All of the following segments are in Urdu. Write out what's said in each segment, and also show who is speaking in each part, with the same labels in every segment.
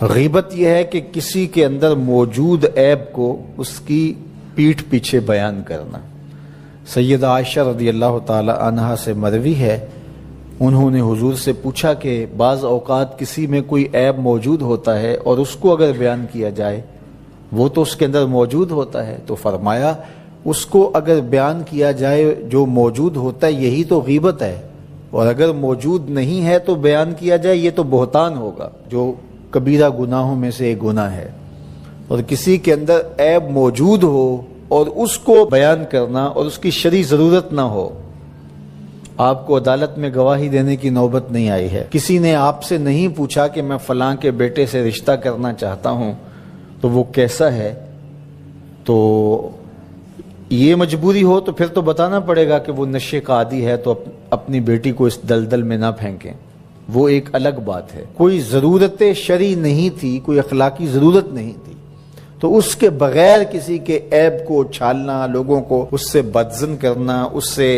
Speaker 1: غیبت یہ ہے کہ کسی کے اندر موجود عیب کو اس کی پیٹھ پیچھے بیان کرنا۔ سیدہ عائشہ رضی اللہ تعالی عنہا سے مروی ہے، انہوں نے حضور سے پوچھا کہ بعض اوقات کسی میں کوئی عیب موجود ہوتا ہے اور اس کو اگر بیان کیا جائے، وہ تو اس کے اندر موجود ہوتا ہے، تو فرمایا اس کو اگر بیان کیا جائے جو موجود ہوتا ہے یہی تو غیبت ہے، اور اگر موجود نہیں ہے تو بیان کیا جائے یہ تو بہتان ہوگا، جو کبیرہ گناہوں میں سے ایک گناہ ہے۔ اور کسی کے اندر عیب موجود ہو اور اس کو بیان کرنا اور اس کی شرعی ضرورت نہ ہو۔ آپ کو عدالت میں گواہی دینے کی نوبت نہیں آئی ہے، کسی نے آپ سے نہیں پوچھا کہ میں فلاں کے بیٹے سے رشتہ کرنا چاہتا ہوں تو وہ کیسا ہے، تو یہ مجبوری ہو تو پھر تو بتانا پڑے گا کہ وہ نشے کا عادی ہے، تو اپنی بیٹی کو اس دلدل میں نہ پھینکیں، وہ ایک الگ بات ہے۔ کوئی ضرورت شرعی نہیں تھی، کوئی اخلاقی ضرورت نہیں تھی، تو اس کے بغیر کسی کے عیب کو چھالنا، لوگوں کو اس سے بدظن کرنا، اس سے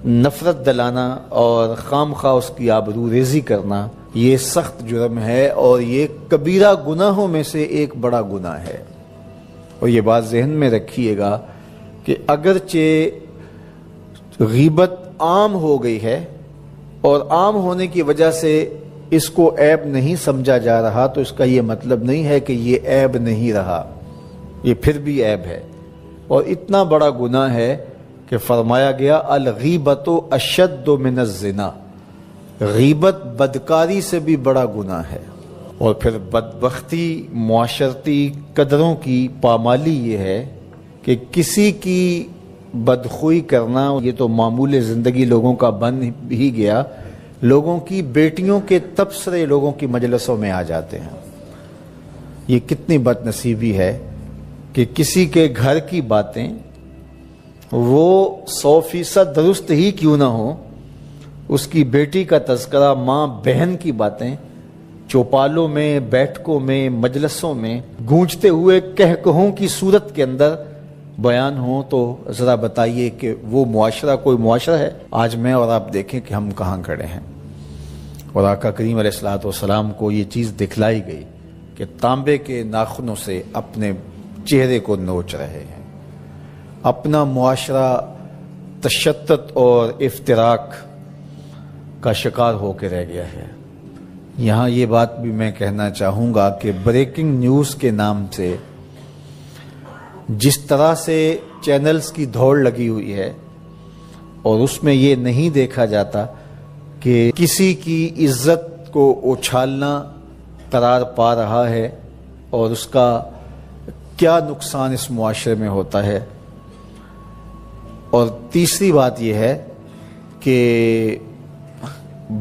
Speaker 1: نفرت دلانا اور خام خواہ اس کی آبرو ریزی کرنا، یہ سخت جرم ہے اور یہ کبیرہ گناہوں میں سے ایک بڑا گناہ ہے۔ اور یہ بات ذہن میں رکھیے گا کہ اگرچہ غیبت عام ہو گئی ہے اور عام ہونے کی وجہ سے اس کو عیب نہیں سمجھا جا رہا، تو اس کا یہ مطلب نہیں ہے کہ یہ عیب نہیں رہا، یہ پھر بھی عیب ہے اور اتنا بڑا گناہ ہے کہ فرمایا گیا الغیبۃ اشد من الزنا، غیبت بدکاری سے بھی بڑا گناہ ہے۔ اور پھر بدبختی، معاشرتی قدروں کی پامالی یہ ہے کہ کسی کی بدخوئی کرنا یہ تو معمول زندگی لوگوں کا بن ہی گیا، لوگوں کی بیٹیوں کے تبصرے لوگوں کی مجلسوں میں آ جاتے ہیں۔ یہ کتنی بد نصیبی ہے کہ کسی کے گھر کی باتیں وہ 100% درست ہی کیوں نہ ہو، اس کی بیٹی کا تذکرہ، ماں بہن کی باتیں چوپالوں میں، بیٹھکوں میں، مجلسوں میں گونجتے ہوئے کہکہوں کی صورت کے اندر بیان ہوں، تو ذرا بتائیے کہ وہ معاشرہ کوئی معاشرہ ہے؟ آج میں اور آپ دیکھیں کہ ہم کہاں کھڑے ہیں۔ اور آقا کریم علیہ الصلوۃ والسلام کو یہ چیز دکھلائی گئی کہ تانبے کے ناخنوں سے اپنے چہرے کو نوچ رہے ہیں۔ اپنا معاشرہ تشدد اور افتراق کا شکار ہو کے رہ گیا ہے۔ یہاں یہ بات بھی میں کہنا چاہوں گا کہ بریکنگ نیوز کے نام سے جس طرح سے چینلز کی دوڑ لگی ہوئی ہے، اور اس میں یہ نہیں دیکھا جاتا کہ کسی کی عزت کو اچھالنا قرار پا رہا ہے اور اس کا کیا نقصان اس معاشرے میں ہوتا ہے۔ اور تیسری بات یہ ہے کہ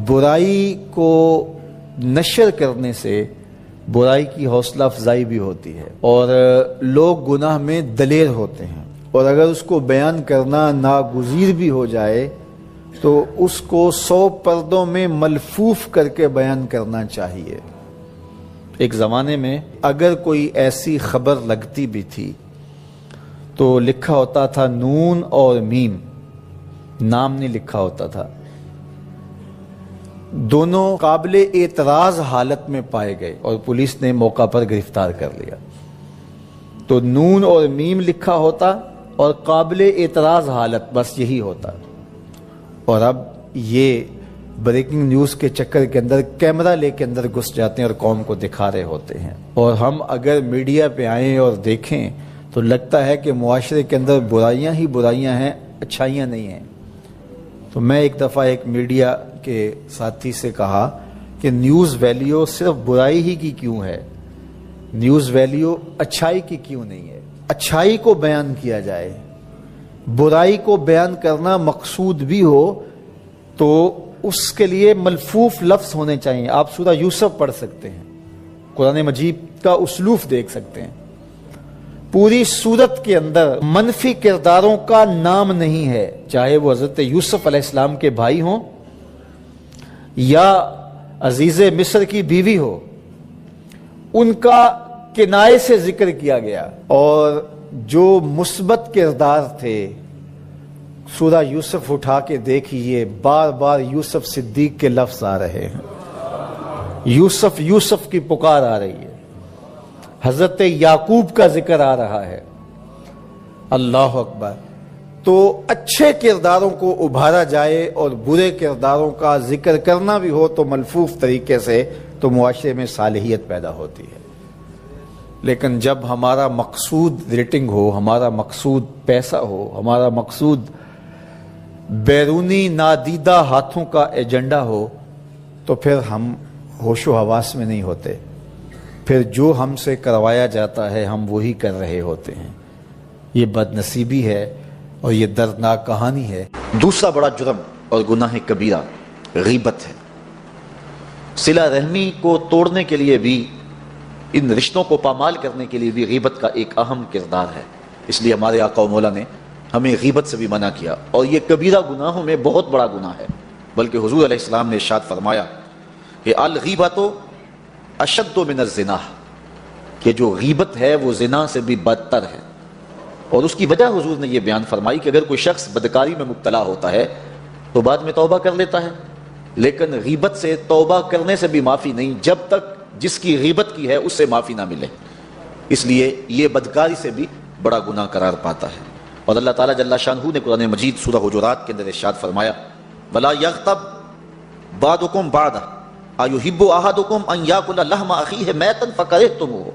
Speaker 1: برائی کو نشر کرنے سے برائی کی حوصلہ افزائی بھی ہوتی ہے اور لوگ گناہ میں دلیر ہوتے ہیں، اور اگر اس کو بیان کرنا ناگزیر بھی ہو جائے تو اس کو 100 پردوں میں ملفوف کر کے بیان کرنا چاہیے۔ ایک زمانے میں اگر کوئی ایسی خبر لگتی بھی تھی تو لکھا ہوتا تھا نون اور میم، نام نہیں لکھا ہوتا تھا، دونوں قابل اعتراض حالت میں پائے گئے اور پولیس نے موقع پر گرفتار کر لیا۔ تو نون اور میم لکھا ہوتا اور قابل اعتراض حالت، بس یہی ہوتا۔ اور اب یہ بریکنگ نیوز کے چکر کے اندر کیمرہ لے کے اندر گھس جاتے ہیں اور قوم کو دکھا رہے ہوتے ہیں، اور ہم اگر میڈیا پہ آئیں اور دیکھیں تو لگتا ہے کہ معاشرے کے اندر برائیاں ہی برائیاں ہیں، اچھائیاں نہیں ہیں۔ تو میں ایک دفعہ ایک میڈیا کے ساتھی سے کہا کہ نیوز ویلیو صرف برائی ہی کی کیوں ہے، نیوز ویلیو اچھائی کی کیوں نہیں ہے؟ اچھائی کو بیان کیا جائے، برائی کو بیان کرنا مقصود بھی ہو تو اس کے لیے ملفوف لفظ ہونے چاہیے۔ آپ سورہ یوسف پڑھ سکتے ہیں، قرآن مجید کا اسلوب دیکھ سکتے ہیں، پوری سورت کے اندر منفی کرداروں کا نام نہیں ہے، چاہے وہ حضرت یوسف علیہ السلام کے بھائی ہوں یا عزیز مصر کی بیوی ہو، ان کا کنائے سے ذکر کیا گیا۔ اور جو مثبت کردار تھے، سورہ یوسف اٹھا کے دیکھیے، بار بار یوسف صدیق کے لفظ آ رہے ہیں۔ یوسف یوسف کی پکار آ رہی ہے، حضرت یعقوب کا ذکر آ رہا ہے۔ اللہ اکبر۔ تو اچھے کرداروں کو ابھارا جائے اور برے کرداروں کا ذکر کرنا بھی ہو تو ملفوف طریقے سے، تو معاشرے میں صالحیت پیدا ہوتی ہے۔ لیکن جب ہمارا مقصود ریٹنگ ہو، ہمارا مقصود پیسہ ہو، ہمارا مقصود بیرونی نادیدہ ہاتھوں کا ایجنڈا ہو، تو پھر ہم ہوش و حواس میں نہیں ہوتے، پھر جو ہم سے کروایا جاتا ہے ہم وہی کر رہے ہوتے ہیں۔ یہ بد نصیبی ہے اور یہ دردناک کہانی ہے۔
Speaker 2: دوسرا بڑا جرم اور گناہ کبیرہ غیبت ہے۔ صلہ رحمی کو توڑنے کے لیے بھی، ان رشتوں کو پامال کرنے کے لیے بھی غیبت کا ایک اہم کردار ہے۔ اس لیے ہمارے آقا و مولا نے ہمیں غیبت سے بھی منع کیا، اور یہ کبیرہ گناہوں میں بہت بڑا گناہ ہے۔ بلکہ حضور علیہ السلام نے ارشاد فرمایا کہ الغیبۃ اشد من الزنا، کہ جو غیبت ہے وہ زنا سے بھی بدتر ہے۔ اور اس کی وجہ حضور نے یہ بیان فرمائی کہ اگر کوئی شخص بدکاری میں مبتلا ہوتا ہے تو بعد میں توبہ کر لیتا ہے، لیکن غیبت سے توبہ کرنے سے بھی معافی نہیں جب تک جس کی غیبت کی ہے اس سے معافی نہ ملے۔ اس لیے یہ بدکاری سے بھی بڑا گناہ قرار پاتا ہے۔ اور اللہ تعالیٰ جل شانہ نے قرآن مجید سورہ حجرات کے اندر ارشاد فرمایا وَلَا يَغْتَبْ بَعْضُكُمْ بَعْضًا أَيُحِبُّ أَحَدُكُمْ أَنْ يَأْكُلَ لَحْمَ أَخِيهِ مَيْتًا فَكَرِهْتُمُوهُ،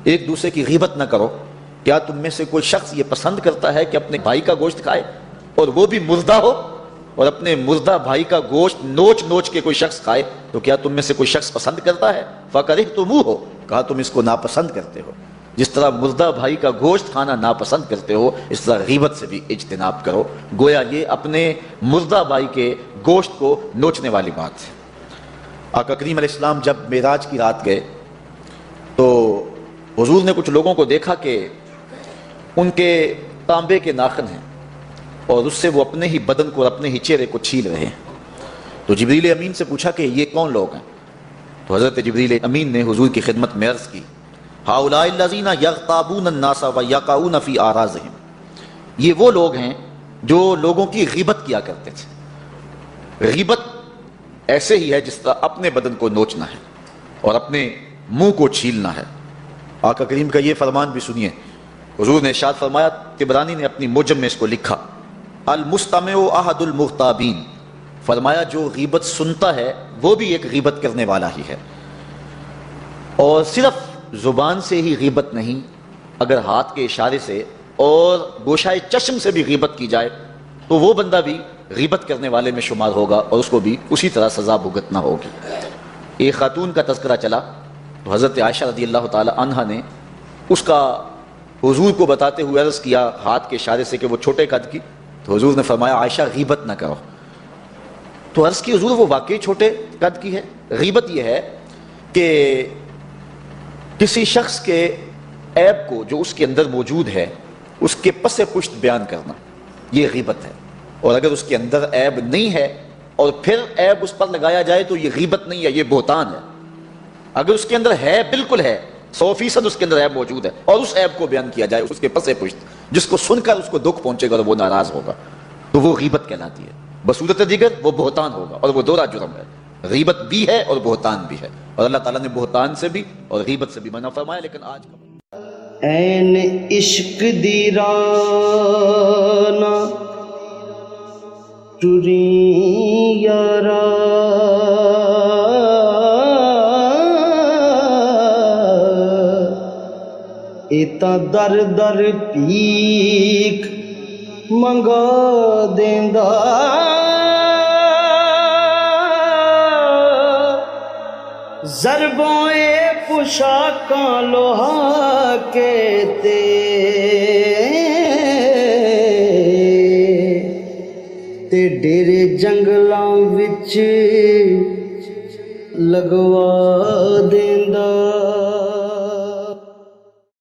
Speaker 2: ایک دوسرے کی غیبت نہ کرو۔ کیا تم میں سے کوئی شخص یہ پسند کرتا ہے کہ اپنے بھائی کا گوشت کھائے اور وہ بھی مردہ ہو؟ اور اپنے مردہ بھائی کا گوشت نوچ نوچ کے کوئی شخص کھائے تو کیا تم میں سے کوئی شخص پسند کرتا ہے؟ فَكَرِهْتُمُوهُ، کہا تم اس کو ناپسند کرتے ہو۔ جس طرح مردہ بھائی کا گوشت کھانا ناپسند کرتے ہو، اس طرح غیبت سے بھی اجتناب کرو۔ گویا یہ اپنے مردہ بھائی کے گوشت کو نوچنے والی بات ہے۔ آقا کریم علیہ السلام جب معراج کی رات گئے تو حضور نے کچھ لوگوں کو دیکھا کہ ان کے تانبے کے ناخن ہیں اور اس سے وہ اپنے ہی بدن کو اور اپنے ہی چہرے کو چھیل رہے ہیں۔ تو جبریل امین سے پوچھا کہ یہ کون لوگ ہیں؟ تو حضرت جبریل امین نے حضور کی خدمت میں عرض کی ہؤلاء الذین یغتابون الناس ویقعون فی اعراضہم، یہ وہ لوگ ہیں جو لوگوں کی غیبت کیا کرتے تھے۔ غیبت ایسے ہی ہے جس طرح اپنے بدن کو نوچنا ہے اور اپنے منہ کو چھیلنا ہے۔ آقا کریم کا یہ فرمان بھی سنیے، حضور نے ارشاد فرمایا، طبرانی نے اپنی موجم میں اس کو لکھا المستمع احد المغتابین، فرمایا جو غیبت سنتا ہے وہ بھی ایک غیبت کرنے والا ہی ہے۔ اور صرف زبان سے ہی غیبت نہیں، اگر ہاتھ کے اشارے سے اور گوشائے چشم سے بھی غیبت کی جائے تو وہ بندہ بھی غیبت کرنے والے میں شمار ہوگا اور اس کو بھی اسی طرح سزا بھگتنا ہوگی۔ ایک خاتون کا تذکرہ چلا تو حضرت عائشہ رضی اللہ تعالی عنہا نے اس کا حضور کو بتاتے ہوئے عرض کیا ہاتھ کے اشارے سے کہ وہ چھوٹے قد کی، تو حضور نے فرمایا عائشہ غیبت نہ کرو۔ تو عرض کی حضور وہ واقعی چھوٹے قد کی ہے؟ غیبت یہ ہے کہ کسی شخص کے عیب کو جو اس کے اندر موجود ہے اس کے پس پشت بیان کرنا، یہ غیبت ہے۔ اور اگر اس کے اندر عیب نہیں ہے اور پھر عیب اس پر لگایا جائے تو یہ غیبت نہیں ہے، یہ بہتان ہے۔ اگر اس کے اندر ہے، بالکل ہے، 100% اس کے اندر عیب موجود ہے اور اس عیب کو بیان کیا جائے اس کے پس پشت، جس کو سن کر اس کو دکھ پہنچے گا اور وہ ناراض ہوگا، تو وہ غیبت کہلاتی ہے۔ بصورت دیگر وہ بہتان ہوگا اور وہ دورہ جرم ہے۔ غیبت بھی ہے اور بہتان بھی ہے، اور اللہ تعالیٰ نے بہتان سے بھی اور غیبت سے بھی منع فرمایا۔ لیکن آج کا
Speaker 3: این عشق دی رانا ٹری یارا ایتا در در پیک منگا دیندا ضربوں پوشاکاں لوہا کے تے ڈیرے جنگلاں وچ لگوا دیندا۔